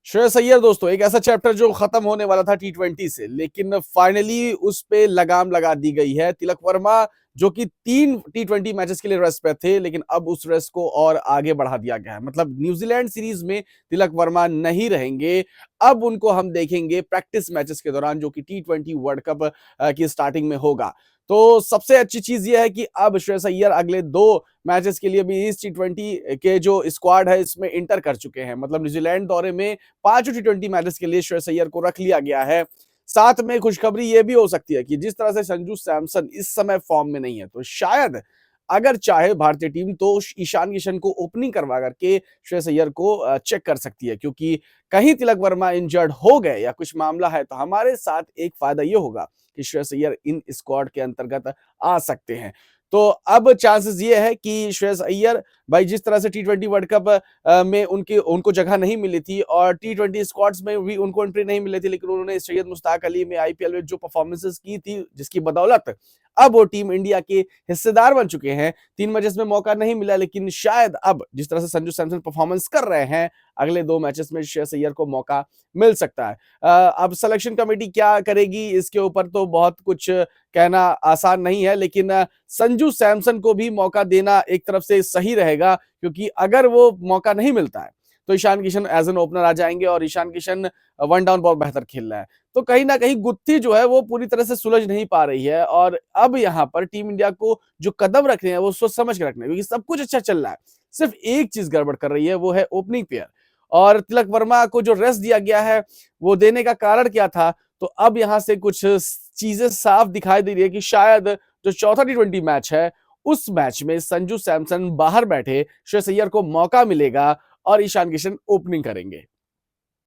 श्रेयस अय्यर दोस्तों एक ऐसा चैप्टर जो खत्म होने वाला था टी20 से, लेकिन फाइनली उस पे लगाम लगा दी गई है। तिलक वर्मा जो कि 3 टी20 मैचेस के लिए रेस्ट पे थे, लेकिन अब उस रेस्ट को और आगे बढ़ा दिया गया है। मतलब न्यूजीलैंड सीरीज में तिलक वर्मा नहीं रहेंगे। अब उनको हम देखेंगे प्रैक्टिस मैचेस के दौरान, जो कि टी20 वर्ल्ड कप की स्टार्टिंग में होगा। तो सबसे अच्छी चीज यह है कि अब श्रेयस अय्यर अगले 2 मैचेस के लिए भी इस टी20 के जो स्क्वाड है इसमें इंटर कर चुके हैं। मतलब न्यूजीलैंड दौरे में 5 टी20 मैचेस के लिए श्रेयस अय्यर को रख लिया गया है। साथ में खुशखबरी यह भी हो सकती है कि जिस तरह से संजू सैमसन इस समय फॉर्म में नहीं है, तो शायद अगर चाहे भारतीय टीम तो ईशान किशन को ओपनिंग करवा करके श्रेयस अय्यर को चेक कर सकती है, क्योंकि कहीं तिलक वर्मा इंजर्ड हो गए या कुछ मामला है तो हमारे साथ एक फायदा यह होगा कि श्रेयस अय्यर इन स्क्वाड के अंतर्गत आ सकते हैं। तो अब चांसेस ये है कि श्रेयस अय्यर भाई, जिस तरह से टी20 वर्ल्ड कप में उनको जगह नहीं मिली थी और टी20 स्क्वाड्स में भी उनको एंट्री नहीं मिली थी, लेकिन उन्होंने सैयद मुश्ताक अली में आईपीएल में जो परफॉर्मेंसेस की थी, जिसकी बदौलत अब वो टीम इंडिया के हिस्सेदार बन चुके हैं। 3 मैचेस में मौका नहीं मिला, लेकिन शायद अब जिस तरह से संजू सैमसन परफॉर्मेंस कर रहे हैं, अगले 2 मैचेस में श्रेयस अय्यर को मौका मिल सकता है। अब सिलेक्शन कमेटी क्या करेगी इसके ऊपर तो बहुत कुछ कहना आसान नहीं है, लेकिन संजू सैमसन को भी मौका देना एक तरफ से सही रहेगा, क्योंकि अगर वो मौका नहीं मिलता है तो Ishan Kishan as an opener आ जाएंगे और ईशान किशन वन डाउन बहुत बेहतर खेल रहा है। तो कहीं ना कहीं गुत्थी जो है वो पूरी तरह से सुलझ नहीं पा रही है, और अब यहां पर टीम इंडिया को जो कदम रखने हैं वो सोच समझ के रखने हैं, क्योंकि सब कुछ अच्छा चल रहा है। सिर्फ एक चीज गड़बड़ कर रही है, वो है ओपनिंग पेयर। और तिलक वर्मा को जो रेस्ट दिया गया है, वो देने का कारण क्या था? तो अब यहां से कुछ चीजें साफ दिखाई दे रही है कि शायद जो चौथा टी20 मैच है, उस मैच में संजू सैमसन बाहर बैठे, श्रेयस अय्यर को मौका मिलेगा और ईशान किशन ओपनिंग करेंगे।